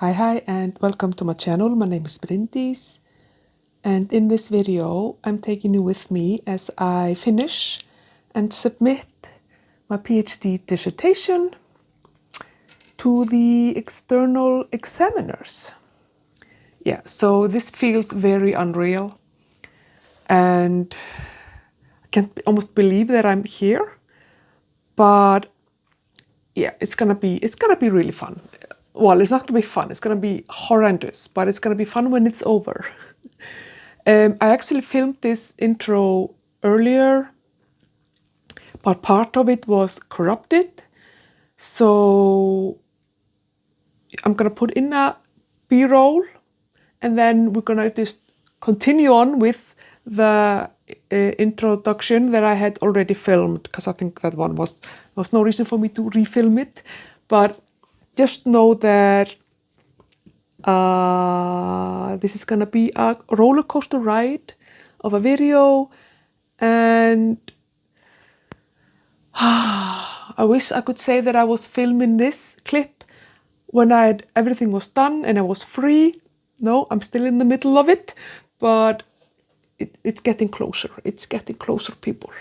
Hi and welcome to my channel. My name is Bryndís, and in this video I'm taking you with me as I finish and submit my PhD dissertation to the external examiners. Yeah, so this feels very unreal and I can't almost believe that I'm here, but yeah, it's gonna be really fun. Well, it's not gonna be fun, it's gonna be horrendous, but it's gonna be fun when it's over. I actually filmed this intro earlier, but part of it was corrupted. So I'm gonna put in a B-roll and then we're gonna just continue on with the introduction that I had already filmed, because I think that one was no reason for me to refilm it. But just know that this is gonna be a roller coaster ride of a video, and I wish I could say that I was filming this clip when everything was done and I was free. No, I'm still in the middle of it, but it's getting closer. It's getting closer, people.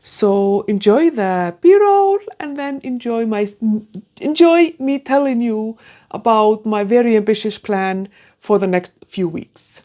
So enjoy the B-roll and then enjoy me telling you about my very ambitious plan for the next few weeks.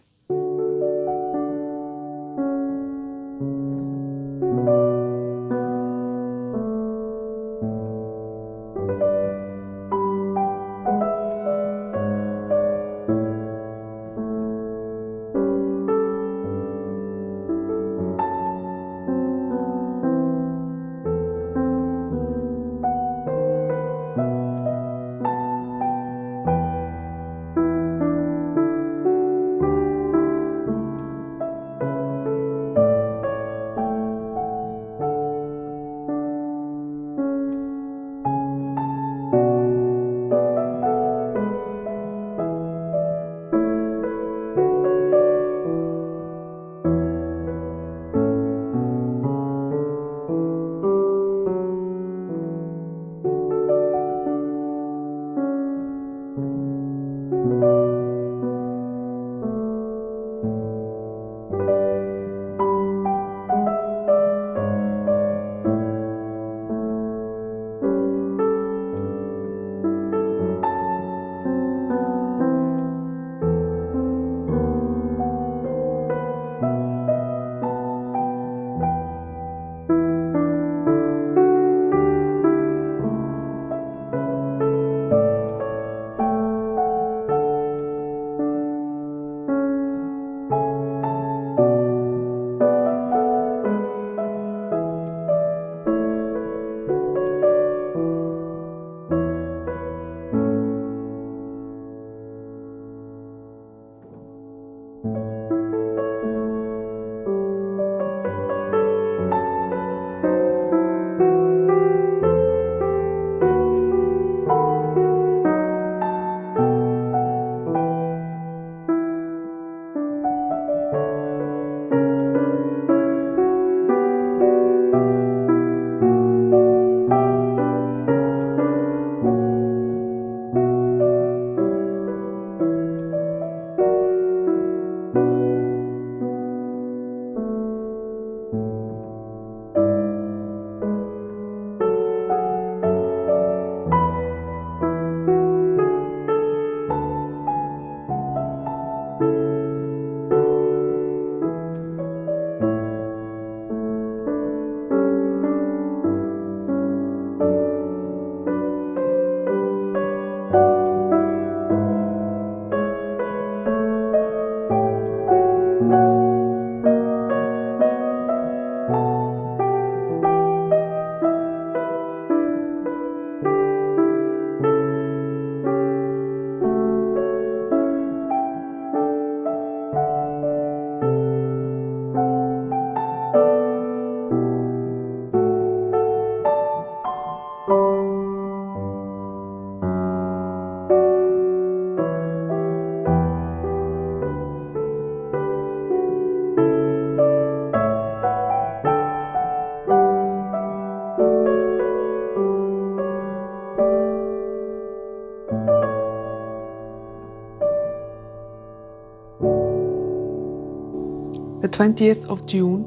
The 20th of June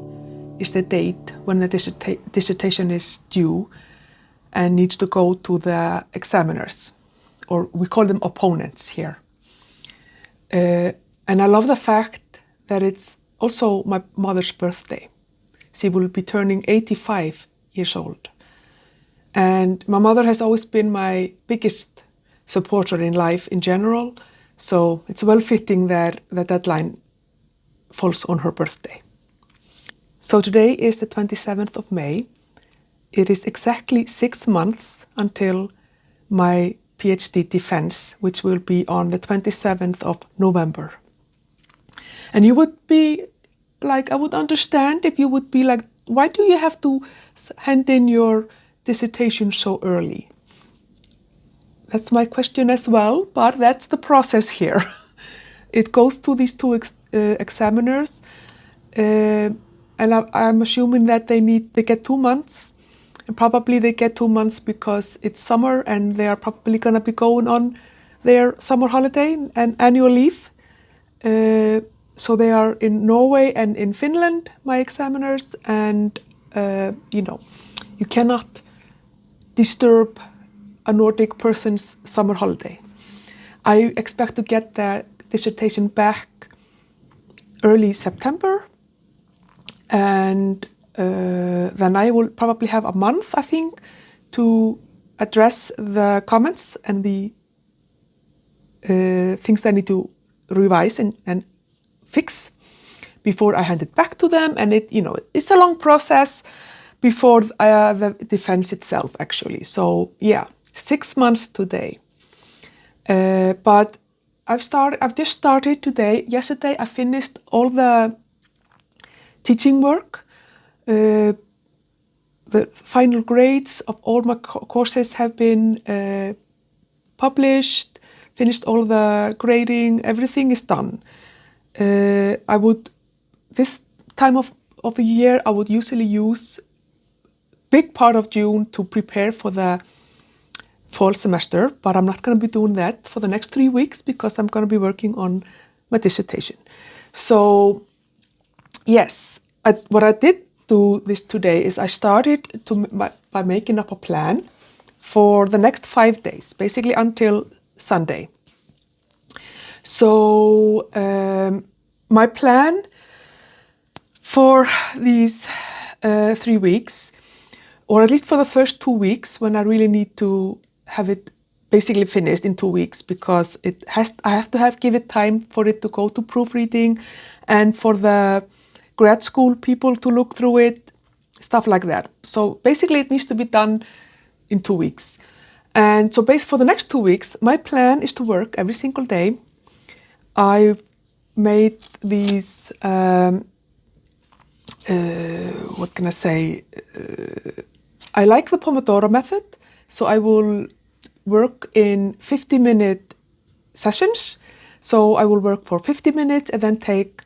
is the date when the dissertation is due and needs to go to the examiners, or we call them opponents here. And I love the fact that it's also my mother's birthday. She will be turning 85 years old. And my mother has always been my biggest supporter in life in general, so it's well fitting that the deadline falls on her birthday. So today is the 27th of May. It is exactly 6 months until my PhD defense, which will be on the 27th of November. And you would be like, I would understand if you would be like, why do you have to hand in your dissertation so early? That's my question as well, but that's the process here. It goes to these two examiners, and I'm assuming that they get 2 months, and probably they get 2 months because it's summer and they are probably going to be going on their summer holiday and annual leave. So they are in Norway and in Finland, my examiners, and you cannot disturb a Nordic person's summer holiday. I expect to get the dissertation back early September, and then I will probably have a month, I think, to address the comments and the things that I need to revise and fix before I hand it back to them. And it's a long process before the defense itself, actually. So yeah, 6 months today. But I've just started today. Yesterday I finished all the teaching work. The final grades of all my courses have been published, finished all the grading, everything is done. This time of a year, I would usually use big part of June to prepare for the fall semester, but I'm not going to be doing that for the next 3 weeks because I'm going to be working on my dissertation. So yes, what I did do this today is I started by making up a plan for the next 5 days, basically until Sunday. So my plan for these 3 weeks, or at least for the first 2 weeks, when I really need to have it basically finished in 2 weeks, because I have to give it time for it to go to proofreading and for the grad school people to look through it, stuff like that. So basically it needs to be done in 2 weeks. And so for the next 2 weeks, my plan is to work every single day. I made these, what can I say? I like the Pomodoro method, so I will work in 50-minute sessions. So I will work for 50 minutes and then take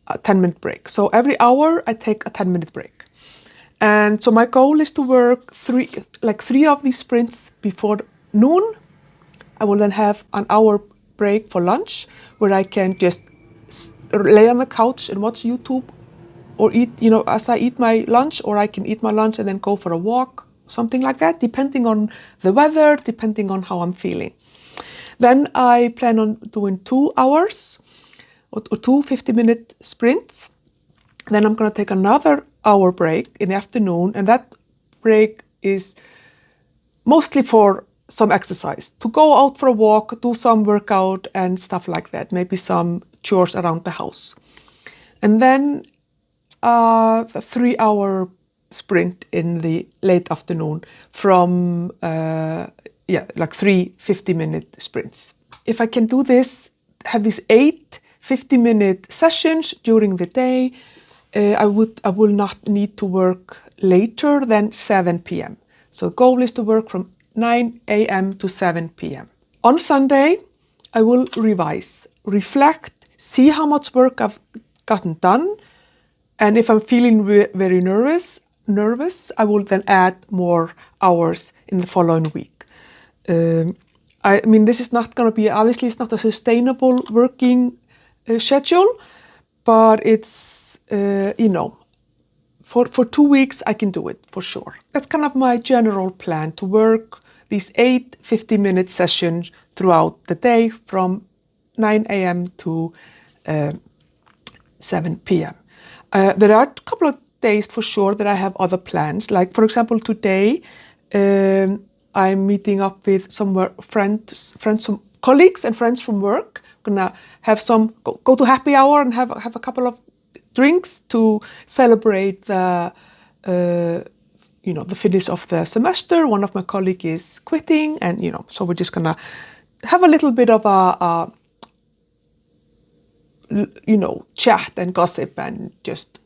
a 10-minute break. So every hour I take a 10-minute break. And so my goal is to work three of these sprints before noon. I will then have an hour break for lunch where I can just lay on the couch and watch YouTube or eat, as I eat my lunch, or I can eat my lunch and then go for a walk, something like that, depending on the weather, depending on how I'm feeling. Then I plan on doing 2 hours or 2 50-minute sprints. Then I'm going to take another hour break in the afternoon, and that break is mostly for some exercise, to go out for a walk, do some workout and stuff like that, maybe some chores around the house. And then a 3-hour sprint in the late afternoon from 3 50-minute sprints. If I can do this, have these 8 50-minute sessions during the day, I will not need to work later than 7 p.m. So the goal is to work from 9 a.m. to 7 p.m. On Sunday, I will revise, reflect, see how much work I've gotten done, and if I'm feeling very nervous, I will then add more hours in the following week. This is not going to be, obviously it's not a sustainable working schedule, but it's for 2 weeks I can do it for sure. That's kind of my general plan, to work these 8 50-minute sessions throughout the day from 9 a.m. to 7 p.m. There are a couple of days for sure that I have other plans. Like, for example, today I'm meeting up with some colleagues and friends from work. Gonna have go to happy hour and have a couple of drinks to celebrate the the finish of the semester. One of my colleagues is quitting, and so we're just gonna have a little bit of a chat and gossip and just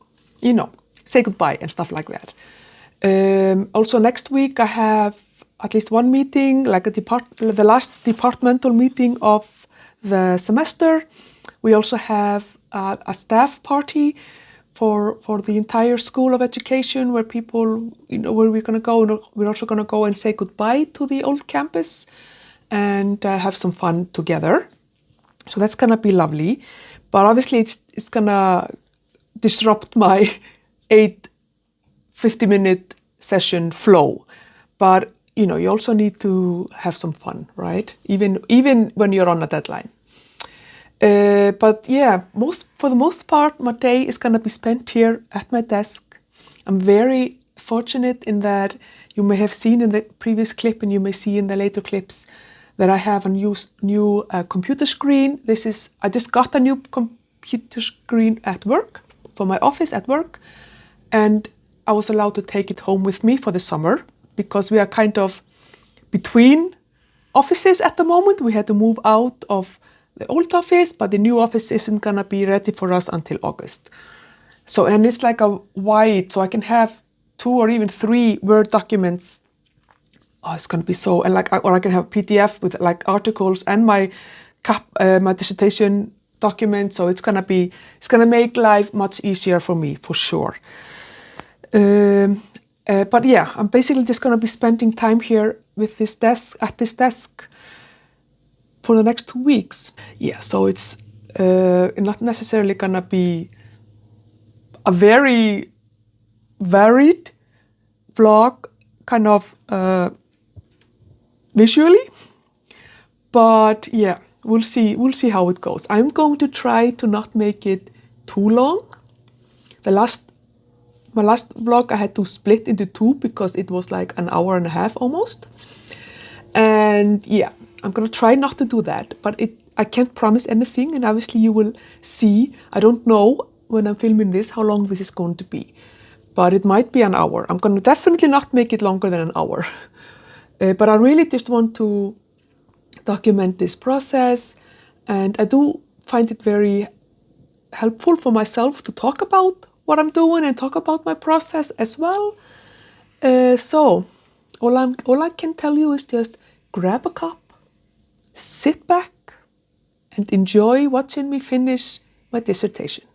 say goodbye and stuff like that. Also next week I have at least one meeting, like the last departmental meeting of the semester. We also have a staff party for the entire School of Education, where people, where we're going to go. And we're also going to go and say goodbye to the old campus and have some fun together. So that's going to be lovely. But obviously it's going to disrupt my 8 50-minute session flow. But you also need to have some fun, right? Even when you're on a deadline. But yeah, for the most part, my day is going to be spent here at my desk. I'm very fortunate in that you may have seen in the previous clip, and you may see in the later clips, that I have a new computer screen. I just got a new computer screen at work, for my office at work, and I was allowed to take it home with me for the summer, because we are kind of between offices at the moment. We had to move out of the old office, but the new office isn't gonna be ready for us until August. So, and it's like a wide, so I can have 2 or even 3 Word documents. Oh, it's gonna be so, and or I can have a PDF with like articles and my dissertation document. So it's gonna make life much easier for me, for sure. But yeah, I'm basically just gonna be spending time here with this desk for the next 2 weeks. Yeah, so it's not necessarily gonna be a very varied vlog, kind of visually, but yeah, we'll see how it goes. I'm going to try to not make it too long. My last vlog I had to split into 2 because it was like an hour and a half almost. And yeah, I'm gonna try not to do that, but I can't promise anything, and obviously you will see. I don't know when I'm filming this how long this is going to be, but it might be an hour. I'm gonna definitely not make it longer than an hour. But I really just want to document this process, and I do find it very helpful for myself to talk about what I'm doing and talk about my process as well. So all I can tell you is just grab a cup, sit back, and enjoy watching me finish my dissertation.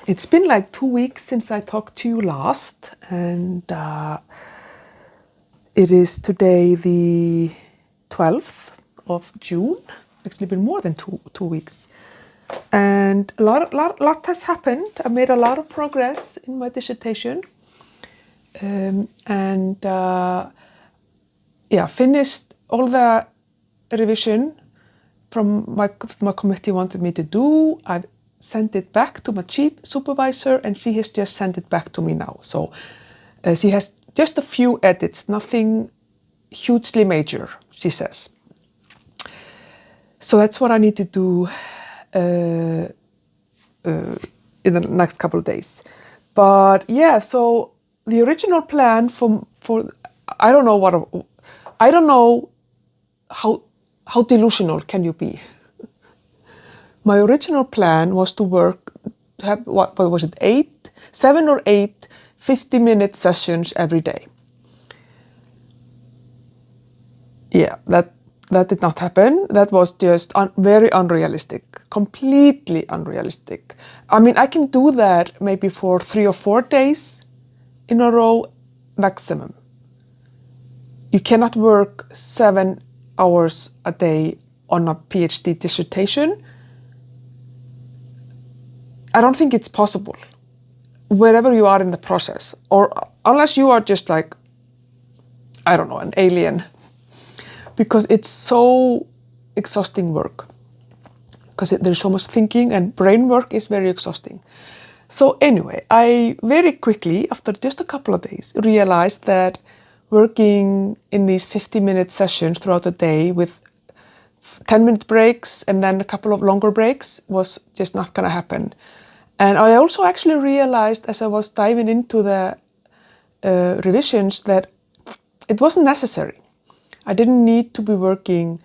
It's been like 2 weeks since I talked to you last, and it is today the 12th of June. Actually been more than two weeks. And a lot has happened. I made a lot of progress in my dissertation. Finished all the revision from my committee wanted me to do. I've sent it back to my chief supervisor, and she has just sent it back to me now. So she has just a few edits, nothing hugely major, she says. So that's what I need to do in the next couple of days. But yeah, so the original plan for I don't know how delusional can you be. My original plan was to have what was it, 7 or 8 50-minute sessions every day. Yeah, that did not happen. That was just very unrealistic, completely unrealistic. I mean, I can do that maybe for 3 or 4 days in a row maximum. You cannot work 7 hours a day on a PhD dissertation. I don't think it's possible wherever you are in the process, or unless you are just like, I don't know, an alien, because it's so exhausting work, because there's so much thinking, and brain work is very exhausting. So anyway, I very quickly, after just a couple of days, realized that working in these 50-minute sessions throughout the day with 10-minute breaks and then a couple of longer breaks was just not going to happen. And I also actually realized as I was diving into the revisions that it wasn't necessary. I didn't need to be working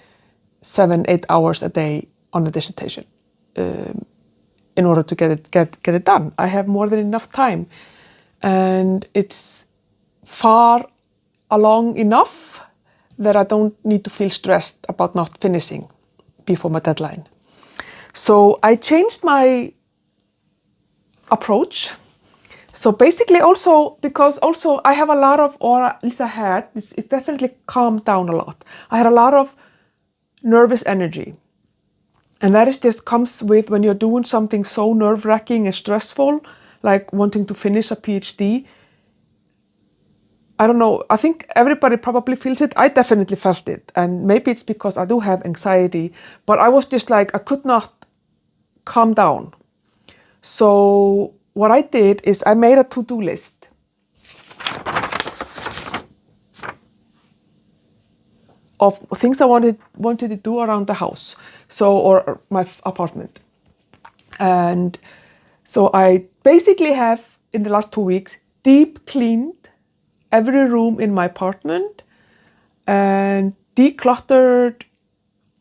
7-8 hours a day on the dissertation in order to get it done. I have more than enough time, and it's far along enough that I don't need to feel stressed about not finishing before my deadline. So I changed my approach. So basically also, because also I have a lot of, or at least I had, it definitely calmed down a lot. I had a lot of nervous energy. And that is just comes with when you're doing something so nerve-wracking and stressful, like wanting to finish a PhD. I don't know, I think everybody probably feels it. I definitely felt it. And maybe it's because I do have anxiety, but I was just like, I could not calm down. So what I did is I made a to-do list. Of things I wanted to do around the house, or my apartment. And so I basically have, in the last 2 weeks, deep cleaned every room in my apartment and decluttered,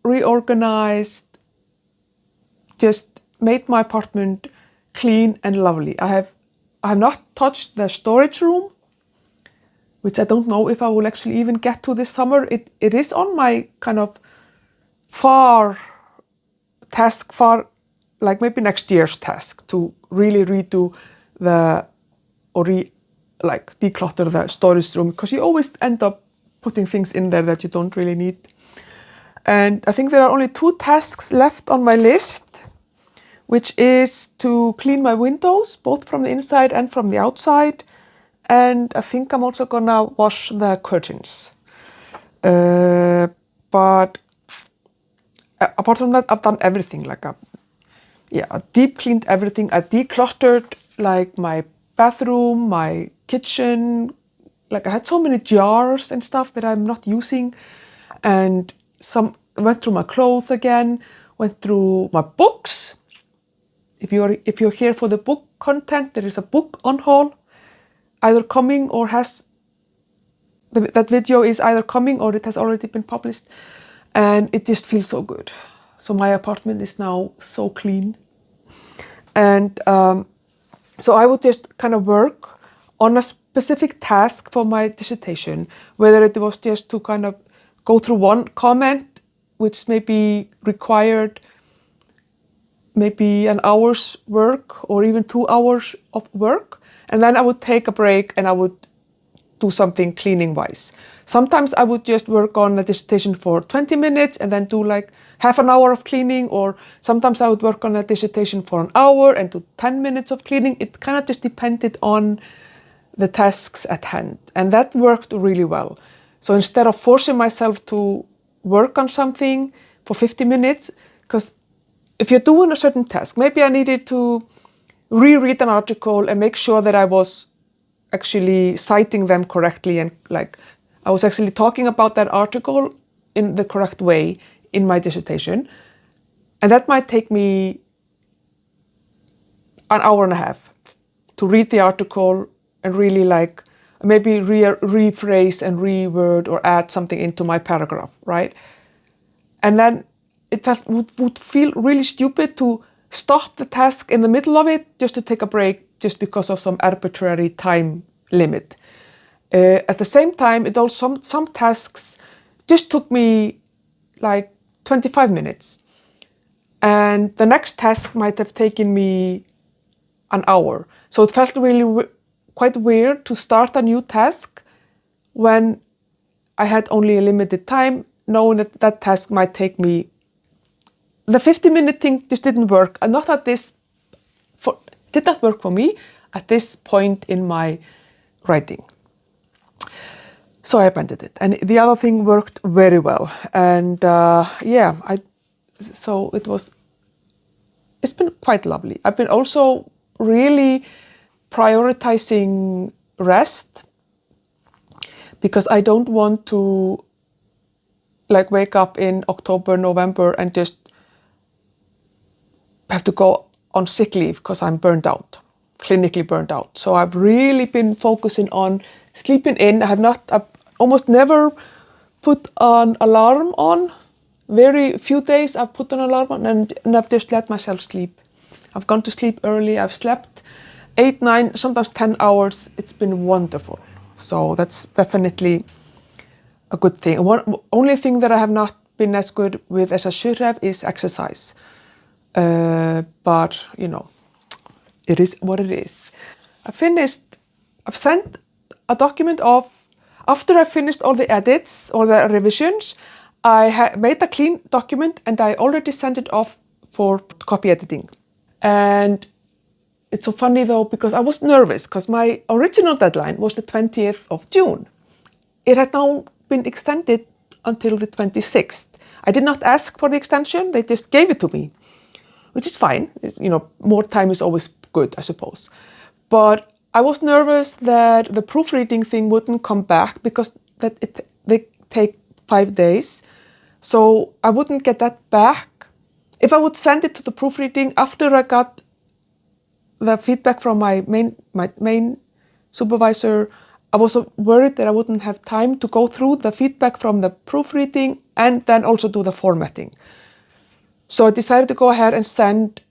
reorganized, just made my apartment clean and lovely. I have not touched the storage room, which I don't know if I will actually even get to this summer. It is on my kind of like maybe next year's task, to really redo declutter the storage room, because you always end up putting things in there that you don't really need. And I think there are only 2 tasks left on my list, which is to clean my windows, both from the inside and from the outside. And I think I'm also gonna wash the curtains. But apart from that, I've done everything. I deep cleaned everything. I decluttered like my bathroom, my kitchen. Like I had so many jars and stuff that I'm not using. And went through my clothes again, went through my books. If you're here for the book content, there is a book-unhaul either coming or that video is either coming or it has already been published, and it just feels so good. So my apartment is now so clean. And so I would just kind of work on a specific task for my dissertation, whether it was just to kind of go through one comment, which maybe required maybe an hour's work or even 2 hours of work. And then I would take a break and I would do something cleaning wise. Sometimes I would just work on a dissertation for 20 minutes and then do like half an hour of cleaning, or sometimes I would work on a dissertation for an hour and do 10 minutes of cleaning. It kind of just depended on the tasks at hand, and that worked really well. So instead of forcing myself to work on something for 50 minutes, because if you're doing a certain task, maybe I needed to reread an article and make sure that I was actually citing them correctly, and like I was actually talking about that article in the correct way in my dissertation. And that might take me an hour and a half to read the article and really like maybe rephrase and reword or add something into my paragraph, right? And then it would feel really stupid to stop the task in the middle of it just to take a break just because of some arbitrary time limit. At the same time, it also some tasks just took me like 25 minutes. And the next task might have taken me an hour. So it felt really quite weird to start a new task when I had only a limited time, knowing that that task might take me. The 50-minute thing just didn't work. And not at this, did not work for me at this point in my writing. So I abandoned it. And the other thing worked very well. And so it's been quite lovely. I've been also really prioritizing rest, because I don't want to like wake up in October, November and just have to go on sick leave because I'm burned out, clinically burned out. So I've really been focusing on sleeping in. I've almost never put an alarm on. Very few days I've put an alarm on and I've just let myself sleep. I've gone to sleep early. I've slept 8, 9, sometimes 10 hours. It's been wonderful. So that's definitely a good thing. Only thing that I have not been as good with as I should have is exercise. But you know, it is what it is. I've sent a document off. After I finished all the edits or the revisions, I made a clean document and I already sent it off for copy editing. And it's so funny though, because I was nervous because my original deadline was the 20th of June. It had now been extended until the 26th. I did not ask for the extension, they just gave it to me, which is fine. You know, more time is always good, I suppose. But I was nervous that the proofreading thing wouldn't come back because they take 5 days. So I wouldn't get that back. If I would send it to the proofreading after I got the feedback from my main supervisor, I was worried that I wouldn't have time to go through the feedback from the proofreading and then also do the formatting. So I decided to go ahead and send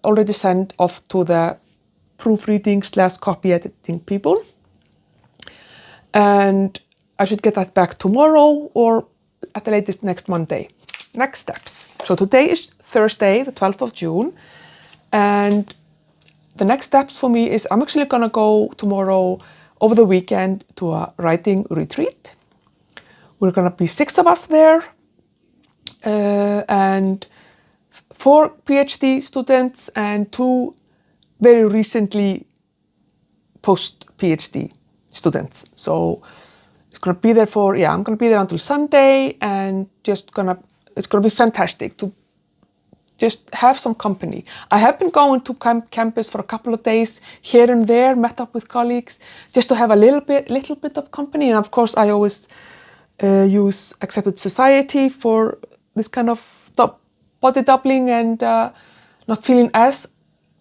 already sent off to the proofreading / copy editing people. And I should get that back tomorrow or at the latest next Monday. Next steps. So today is Thursday, the 12th of June. And the next steps for me is I'm actually gonna go tomorrow over the weekend to a writing retreat. We're gonna be 6 of us there. And 4 PhD students and 2 very recently post-PhD students. So it's gonna be there I'm gonna be there until Sunday, and it's gonna be fantastic to just have some company. I have been going to campus for a couple of days here and there, met up with colleagues, just to have a little bit of company. And of course, I always use Accepted Society for this kind of body doubling and not feeling as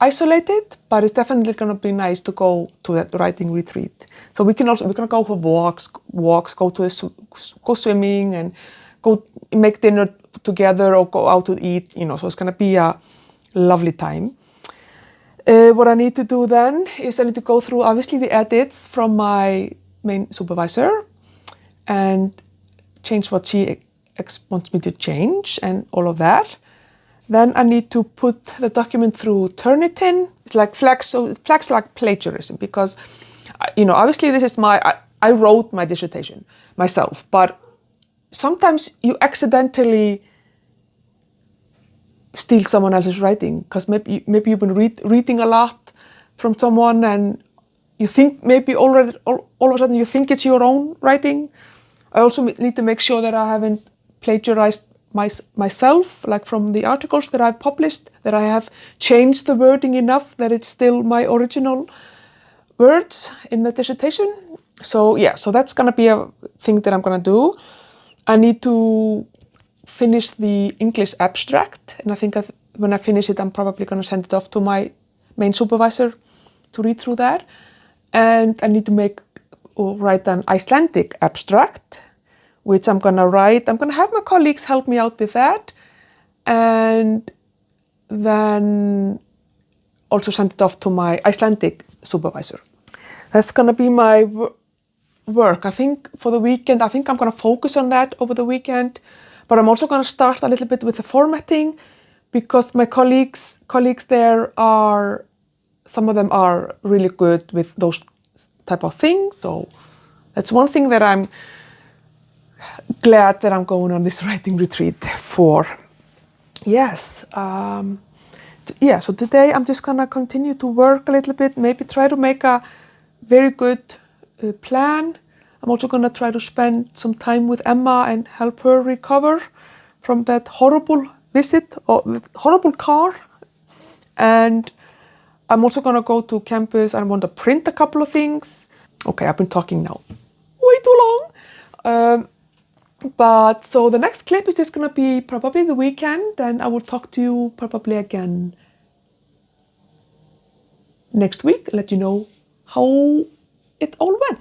isolated, but it's definitely going to be nice to go to that writing retreat. So we're going to go for walks, go swimming and go make dinner together or go out to eat, you know, so it's going to be a lovely time. What I need to do then is I need to go through obviously the edits from my main supervisor and change what she wants me to change and all of that. Then I need to put the document through Turnitin. It's like flags, so it flags like plagiarism because, obviously this is I wrote my dissertation myself, but sometimes you accidentally steal someone else's writing because maybe you've been reading a lot from someone and you think maybe all of a sudden you think it's your own writing. I also need to make sure that I haven't plagiarized myself, like from the articles that I've published, that I have changed the wording enough that it's still my original words in the dissertation. So yeah, so that's gonna be a thing that I'm gonna do. I need to finish the English abstract, and I think when I finish it, I'm probably gonna send it off to my main supervisor to read through that. And I need to write an Icelandic abstract, which I'm gonna write. I'm gonna have my colleagues help me out with that, and then also send it off to my Icelandic supervisor. That's gonna be my work. I think for the weekend, I think I'm gonna focus on that over the weekend, but I'm also gonna start a little bit with the formatting because my colleagues there some of them are really good with those type of things. So that's one thing that I'm glad that I'm going on this writing retreat for. Yes. So today I'm just gonna continue to work a little bit, maybe try to make a very good plan. I'm also gonna try to spend some time with Emma and help her recover from that horrible visit or horrible car. And I'm also gonna go to campus and I want to print a couple of things. Okay, I've been talking now way too long. But so the next clip is just gonna be probably the weekend, and I will talk to you probably again next week, let you know how it all went.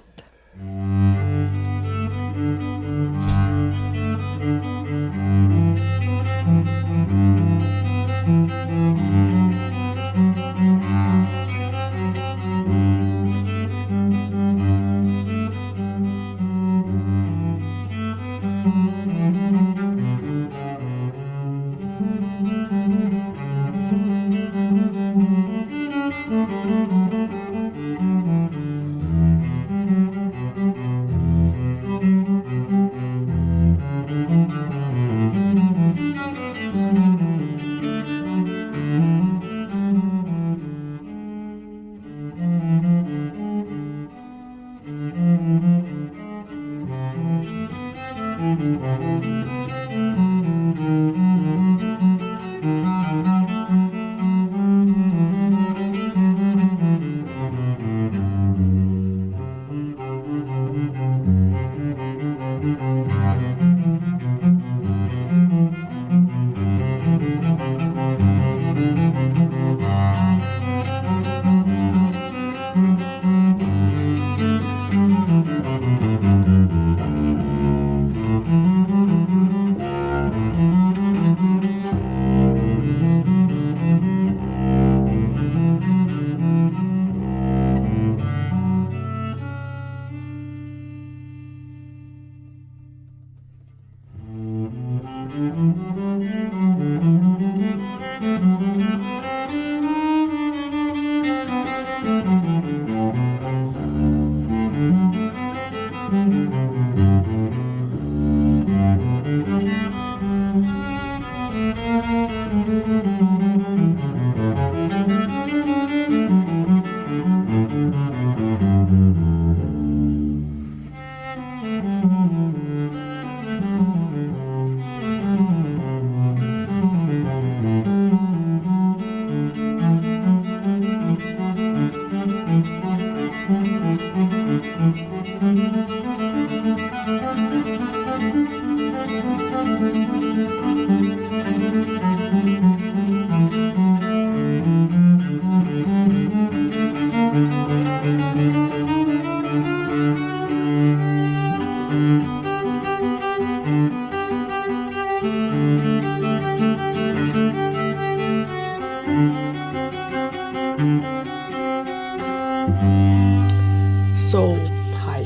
So, hi.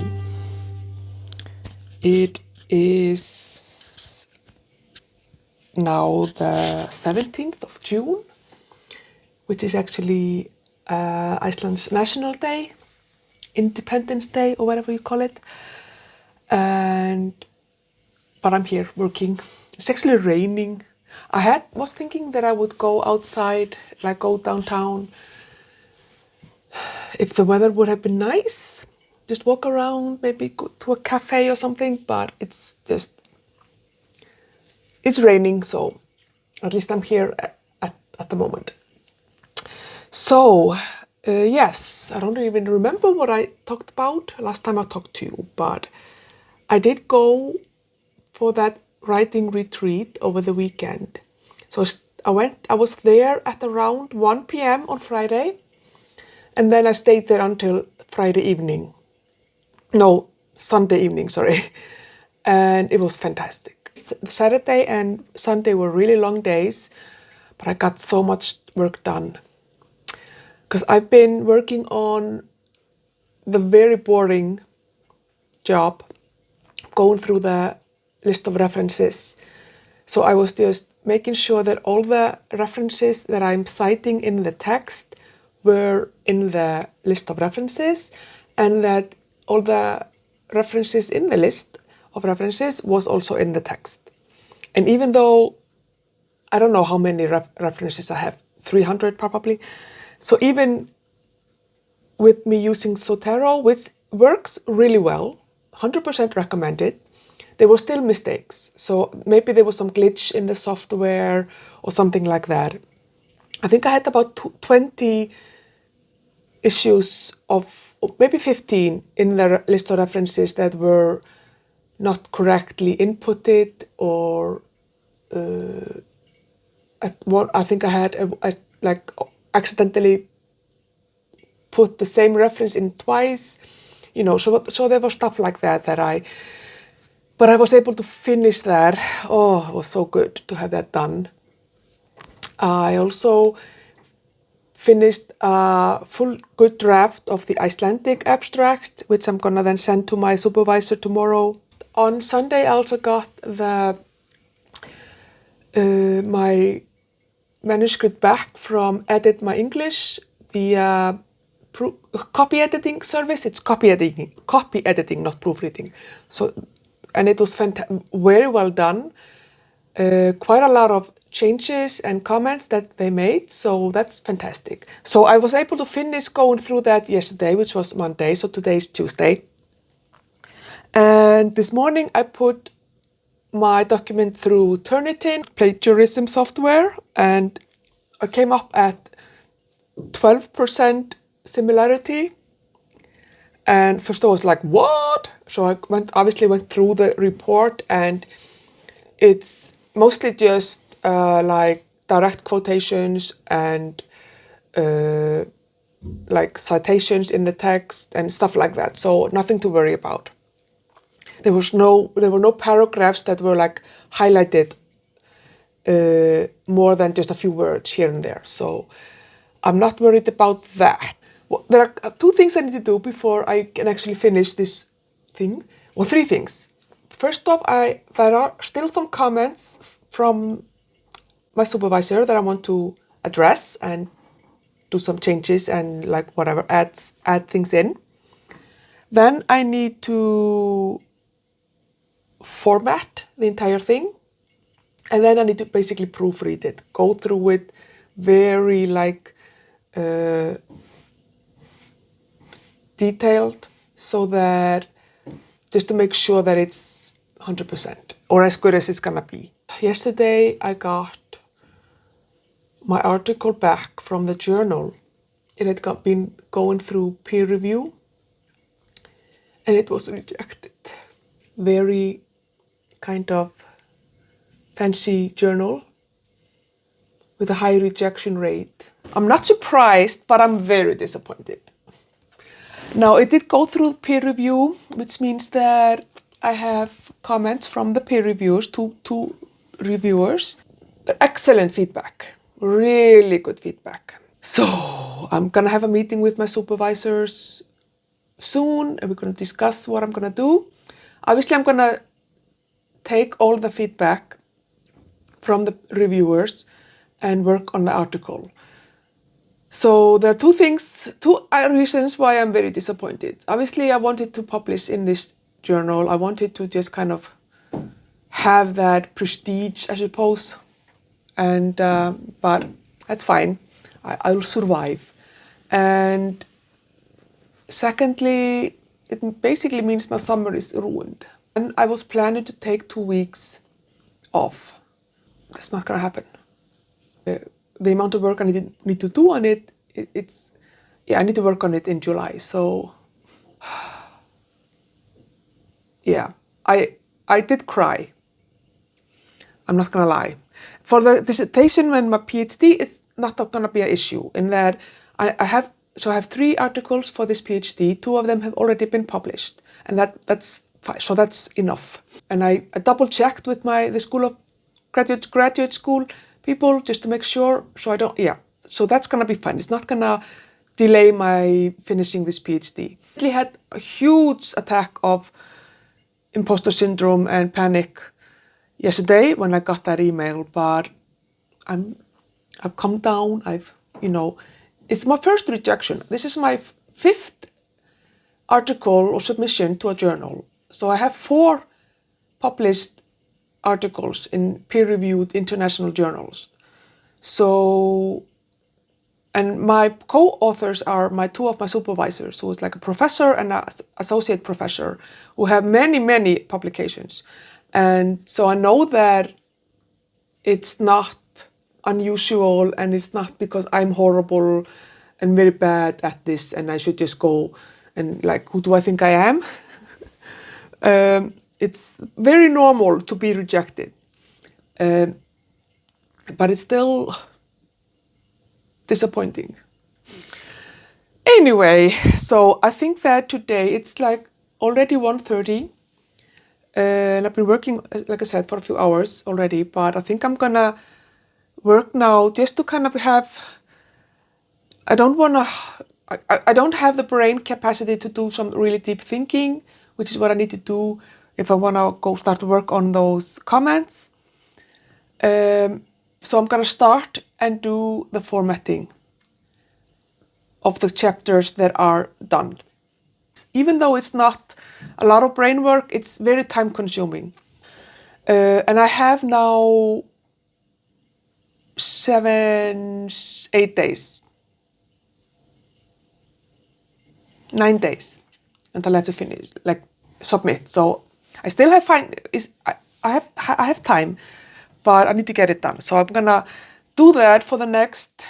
It is now the 17th of June, which is actually Iceland's National Day, Independence Day, or whatever you call it. But I'm here working. It's actually raining. Was thinking that I would go outside, like go downtown, if the weather would have been nice. Just walk around, maybe go to a cafe or something, but it's raining, so at least I'm here at the moment. So, yes, I don't even remember what I talked about last time I talked to you, but I did go for that writing retreat over the weekend. So I was there at around 1 p.m. on Friday, and then I stayed there until Sunday evening, sorry. And it was fantastic. Saturday and Sunday were really long days, but I got so much work done. Because I've been working on the very boring job, going through the list of references. So I was just making sure that all the references that I'm citing in the text were in the list of references, and that all the references in the list of references was also in the text. And even though I don't know how many references I have, 300 probably. So even with me using Zotero, which works really well, 100% recommended, there were still mistakes. So maybe there was some glitch in the software or something like that. I think I had about 20 issues of maybe 15 in the list of references that were not correctly inputted, or I think I had like accidentally put the same reference in twice, so there was stuff like that but I was able to finish that. Oh, it was so good to have that done. I also finished a full good draft of the Icelandic abstract, which I'm gonna then send to my supervisor tomorrow. On Sunday, I also got my manuscript back from Edit My English, the copy editing service. It's copy editing, not proofreading. So, and it was very well done. Quite a lot of changes and comments that they made, so that's fantastic. So I was able to finish going through that yesterday, which was Monday, so today is Tuesday. And this morning I put my document through Turnitin, plagiarism software, and I came up at 12% similarity. And first I was like, what? So I obviously went through the report, and it's mostly just like direct quotations and like citations in the text and stuff like that. So nothing to worry about. There were no paragraphs that were like highlighted more than just a few words here and there. So I'm not worried about that. Well, there are two things I need to do before I can actually finish this thing. Well, three things. First off, there are still some comments from my supervisor that I want to address and do some changes and like whatever, add things in. Then I need to format the entire thing, and then I need to basically proofread it, go through it very like detailed, so that just to make sure that it's 100% or as good as it's gonna be. Yesterday I got my article back from the journal. It had been going through peer review, and it was rejected. Very kind of fancy journal with a high rejection rate. I'm not surprised, but I'm very disappointed. Now, it did go through peer review, which means that I have comments from the peer reviewers, two reviewers. Excellent feedback, really good feedback. So I'm gonna have a meeting with my supervisors soon, and we're gonna discuss what I'm gonna do. Obviously, I'm gonna take all the feedback from the reviewers and work on the article. So there are two reasons why I'm very disappointed. Obviously, I wanted to publish in this journal. I wanted to just kind of have that prestige, I suppose. And but that's fine. I'll survive. And secondly, it basically means my summer is ruined. And I was planning to take 2 weeks off. That's not gonna happen. The amount of work I need to do on it, I need to work on it in July. So yeah, I did cry. I'm not gonna lie. For the dissertation and my PhD, it's not gonna be an issue in that I have 3 articles for this PhD. 2 of them have already been published, and that's fine. So that's enough. And I double checked with the school of graduate school people just to make sure. So I don't. Yeah. So that's gonna be fine. It's not gonna delay my finishing this PhD. I had a huge attack of imposter syndrome and panic yesterday when I got that email, but I've come down. It's my first rejection. This is my 5th article or submission to a journal. So I have 4 published articles in peer-reviewed international journals. So, and my co-authors are 2 of my supervisors, who is like a professor and an associate professor, who have many, many publications. And so I know that it's not unusual, and it's not because I'm horrible and very bad at this and I should just go and like, who do I think I am? It's very normal to be rejected. But it's still disappointing. Anyway, so I think that today it's like already 1:30. And I've been working, like I said, for a few hours already, but I think I'm gonna work now just to kind of I don't have the brain capacity to do some really deep thinking, which is what I need to do if I wanna go start to work on those comments. So I'm gonna start and do the formatting of the chapters that are done. Even though it's not a lot of brain work, it's very time consuming. And I have now 8 days, 9 days until I have to finish, like submit. So I still have I have time, but I need to get it done. So I'm gonna do that for the next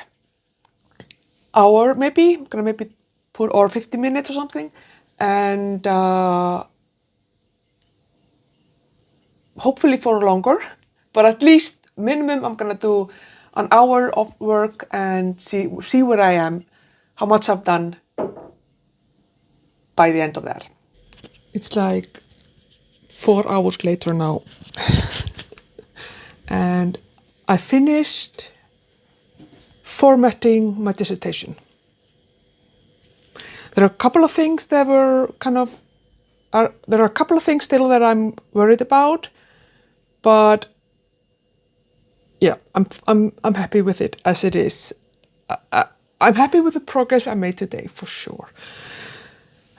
hour, maybe. I'm gonna maybe put or 50 minutes or something, and hopefully for longer, but at least minimum I'm gonna do an hour of work and see where I am, how much I've done by the end of that. It's like 4 hours later now. And I finished formatting my dissertation. There are a couple of things that were there are a couple of things still that I'm worried about, but yeah, I'm happy with it as it is. I'm happy with the progress I made today for sure.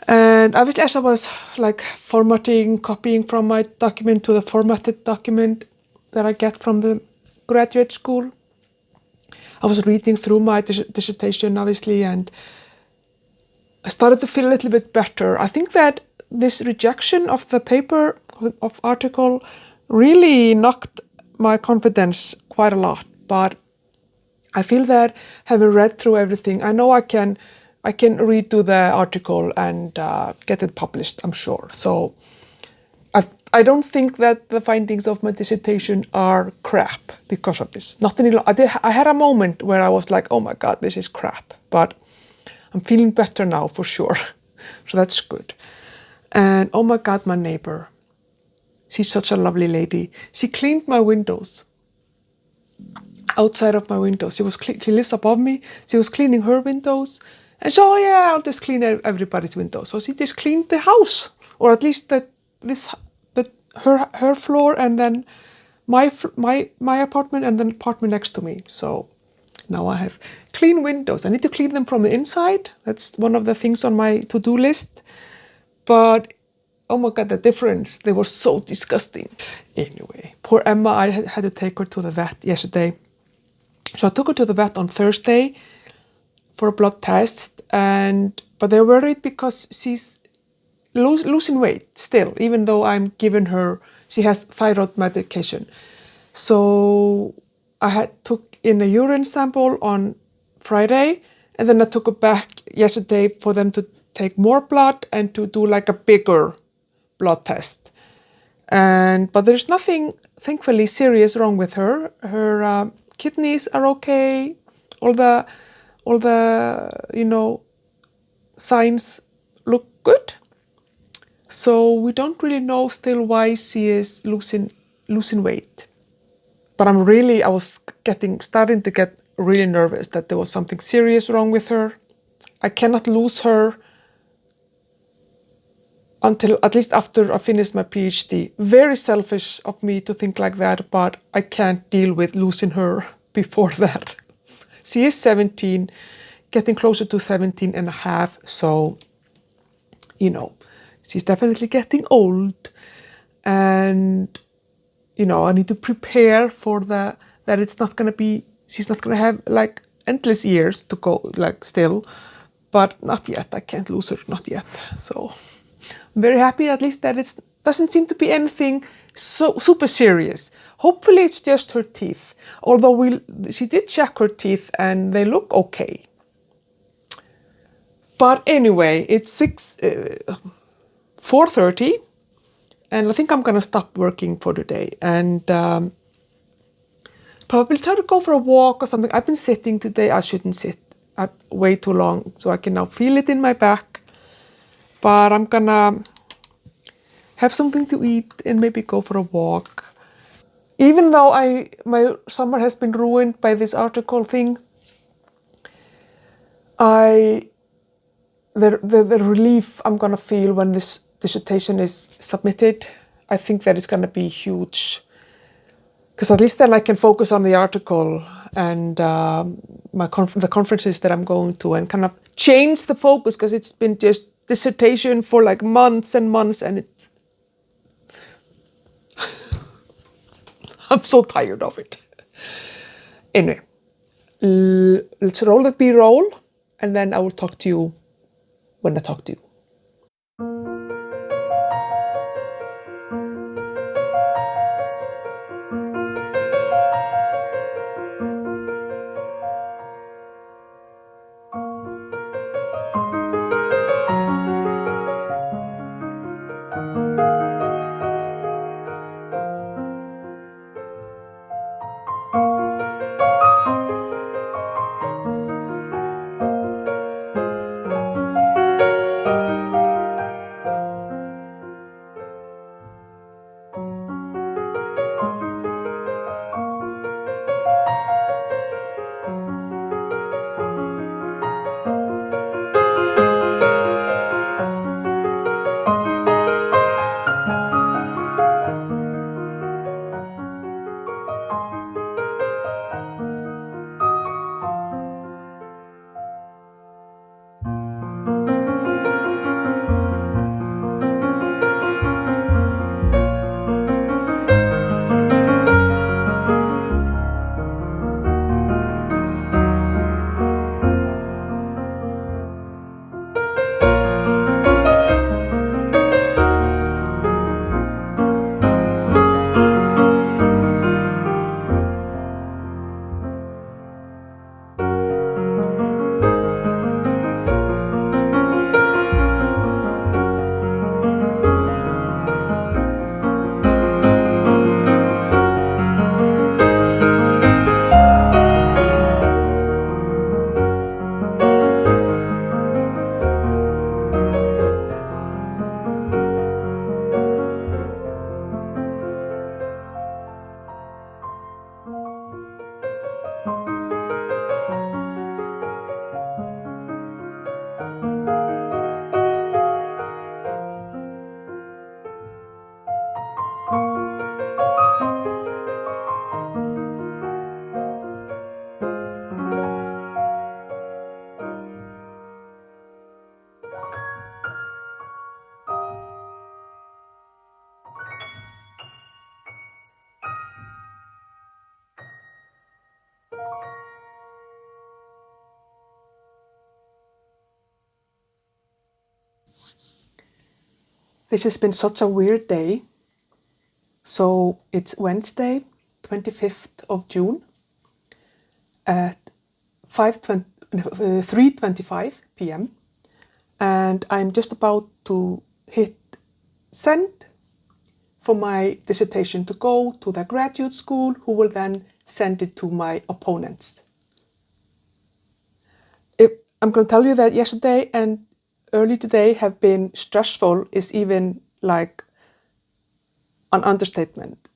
And obviously, as I was like formatting, copying from my document to the formatted document that I get from the graduate school, I was reading through my dissertation, obviously, and I started to feel a little bit better. I think that this rejection of the paper, of article, really knocked my confidence quite a lot. But I feel that having read through everything, I know I can redo the article and get it published, I'm sure. So I don't think that the findings of my dissertation are crap because of this. I had a moment where I was like, oh my God, this is crap. But I'm feeling better now for sure. So that's good. And oh my God, my neighbor. She's such a lovely lady. She cleaned my windows. Outside of my windows. She lives above me. She was cleaning her windows. And so, oh yeah, I'll just clean everybody's windows. So she just cleaned the house. Or at least her floor, and then my apartment and the apartment next to me. So now I have clean windows. I need to clean them from the inside. That's one of the things on my to-do list. But oh my God, the difference. They were so disgusting. Anyway, poor Emma, I had to take her to the vet yesterday. So I took her to the vet on Thursday for a blood test, but they're worried because she's losing weight still, even though I'm giving her, she has thyroid medication. So I took in a urine sample on Friday, and then I took it back yesterday for them to take more blood and to do like a bigger blood test. But there's nothing, thankfully, serious wrong with her. Her kidneys are okay. All the signs look good. So we don't really know still why she is losing weight. But I was starting to get really nervous that there was something serious wrong with her. I cannot lose her until at least after I finish my PhD. Very selfish of me to think like that, but I can't deal with losing her before that. She is 17, getting closer to 17 and a half, so, she's definitely getting old. And, I need to prepare for that it's not going to be, she's not going to have like endless years to go, like still, but not yet. I can't lose her, not yet. So I'm very happy at least that it doesn't seem to be anything so super serious. Hopefully it's just her teeth. Although she did check her teeth and they look okay. But anyway, it's 4:30, and I think I'm gonna stop working for today and probably try to go for a walk or something. I've been sitting today. I shouldn't sit way too long, so I can now feel it in my back. But I'm gonna have something to eat and maybe go for a walk. Even though my summer has been ruined by this article thing, the relief I'm gonna feel when this dissertation is submitted, I think that it's gonna be huge. Because at least then I can focus on the article and the conferences that I'm going to, and kind of change the focus, because it's been just dissertation for like months and months, and it's I'm so tired of it. Anyway, let's roll the B-roll, and then I will talk to you when I talk to you. This has been such a weird day. So it's Wednesday, 25th of June at 3:25 p.m. And I'm just about to hit send for my dissertation to go to the graduate school, who will then send it to my opponents. I'm going to tell you that yesterday and early today have been stressful is even like an understatement,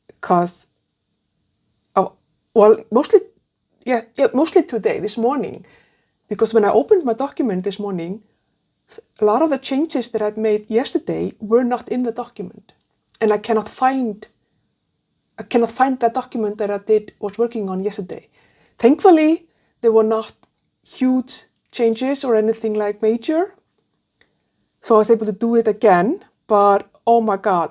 because mostly today, this morning, because when I opened my document this morning, a lot of the changes that I'd made yesterday were not in the document, and I cannot find that document that I was working on yesterday. Thankfully, there were not huge changes or anything like major, so I was able to do it again. But oh my God,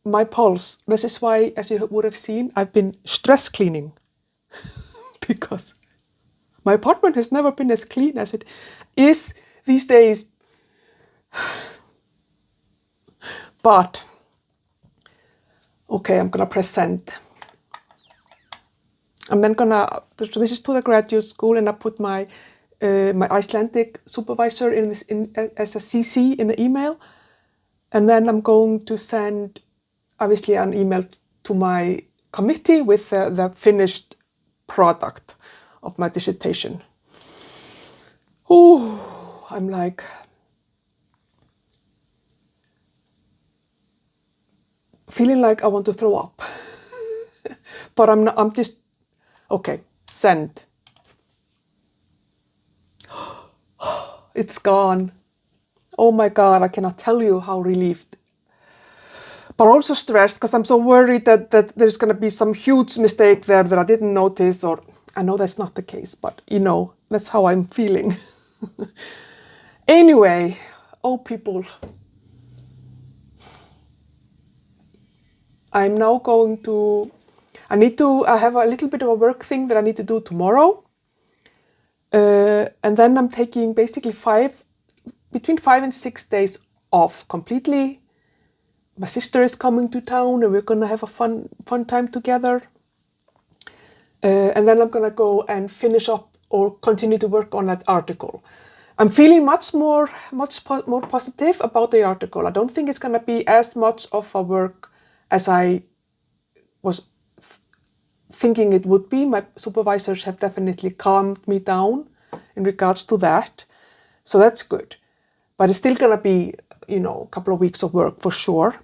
my pulse. This is why, as you would have seen, I've been stress cleaning because my apartment has never been as clean as it is these days. But okay, I'm gonna press send. I'm then gonna, so this is to the graduate school, and I put my Icelandic supervisor as a CC in the email. And then I'm going to send, obviously, an email to my committee with the finished product of my dissertation. Ooh, I'm like, feeling like I want to throw up. But I'm just, okay, send. It's gone. Oh my God, I cannot tell you how relieved. But also stressed, because I'm so worried that there's going to be some huge mistake there that I didn't notice, or I know that's not the case, but that's how I'm feeling. Anyway, oh people, I'm now going to, I have a little bit of a work thing that I need to do tomorrow. And then I'm taking basically between 5 and 6 days off completely. My sister is coming to town and we're going to have a fun time together. And then I'm going to go and finish up or continue to work on that article. I'm feeling much more positive about the article. I don't think it's going to be as much of a work as I was thinking it would be. My supervisors have definitely calmed me down in regards to that. So that's good. But it's still going to be, a couple of weeks of work for sure.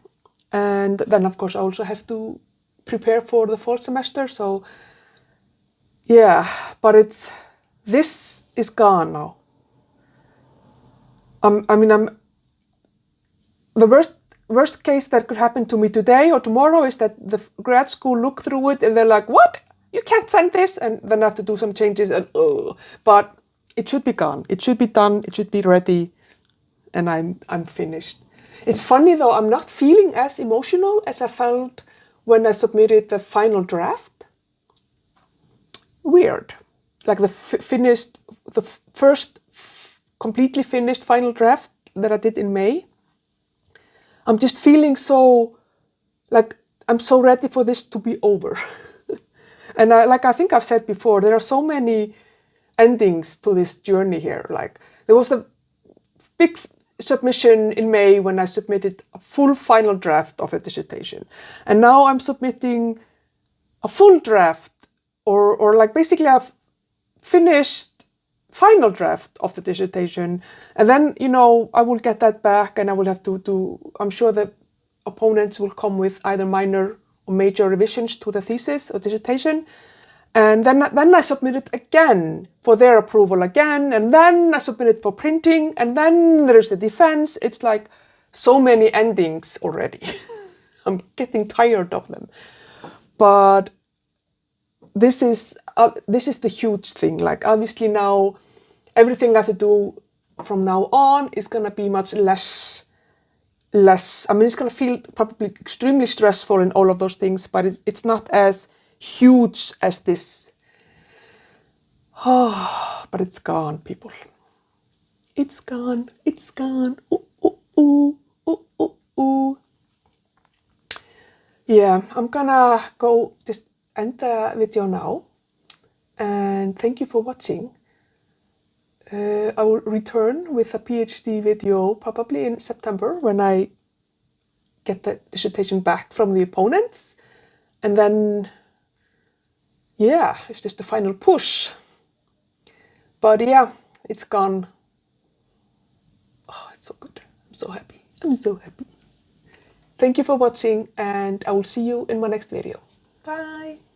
And then, of course, I also have to prepare for the fall semester. So, yeah, but this is gone now. The worst case that could happen to me today or tomorrow is that the grad school look through it and they're like, what? You can't send this? And then I have to do some changes. But it should be gone. It should be done. It should be ready. And I'm finished. It's funny though, I'm not feeling as emotional as I felt when I submitted the final draft. Weird. Like the first completely finished final draft that I did in May. I'm just feeling so, like, I'm so ready for this to be over. And I think I've said before, there are so many endings to this journey here. Like, there was a big submission in May when I submitted a full final draft of the dissertation. And now I'm submitting a full draft or like basically I've finished final draft of the dissertation. And then, I will get that back and I will have to I'm sure the opponents will come with either minor or major revisions to the thesis or dissertation. And then I submit it again for their approval again, and then I submit it for printing, and then there's the defense. It's like so many endings already. I'm getting tired of them. But this is the huge thing. Like, obviously now, everything I have to do from now on is going to be much less. It's going to feel probably extremely stressful and all of those things, but it's not as huge as this. Oh, but it's gone, people. It's gone. It's gone. Ooh, ooh, ooh, ooh, ooh, Ooh. Yeah, I'm gonna go just end the video now. And thank you for watching. I will return with a PhD video probably in September when I get the dissertation back from the opponents. And then, yeah, it's just the final push. But yeah, it's gone. Oh, it's so good. I'm so happy. I'm so happy. Thank you for watching, and I will see you in my next video. Bye.